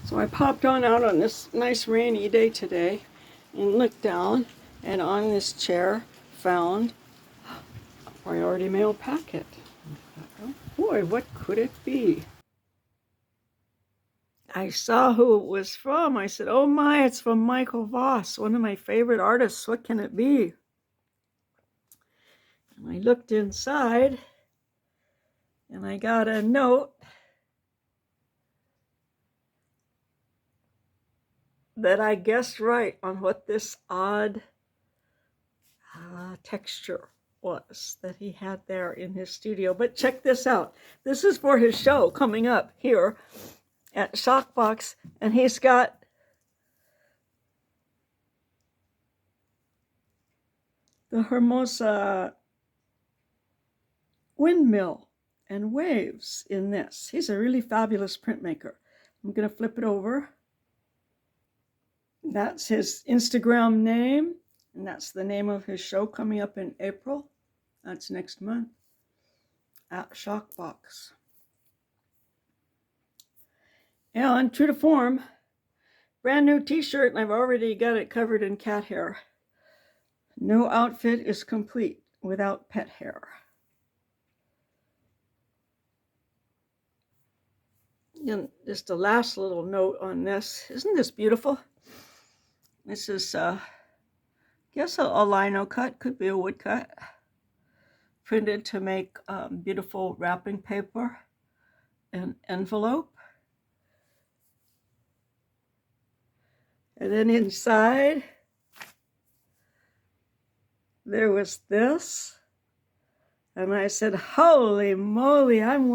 So I popped on out on this nice rainy day today and looked down, and on this chair found a priority mail packet. Oh boy, what could it be? I saw who it was from. I said, oh my, it's from Michael Voss, one of my favorite artists. What can it be? And I looked inside and I got a note that I guessed right on what this odd texture was that he had there in his studio. But check this out. This is for his show coming up here at Shockboxx, and he's got the Hermosa windmill and waves in this. He's a really fabulous printmaker. I'm going to flip it over. That's his Instagram name, and that's the name of his show coming up in April. That's next month at Shockboxx. And true to form, brand new t-shirt, and I've already got it covered in cat hair. No outfit is complete without pet hair. And just a last little note on this. Isn't this beautiful? This is, I guess, a lino cut, could be a wood cut, printed to make beautiful wrapping paper and envelope. And then inside, there was this. And I said, holy moly, I'm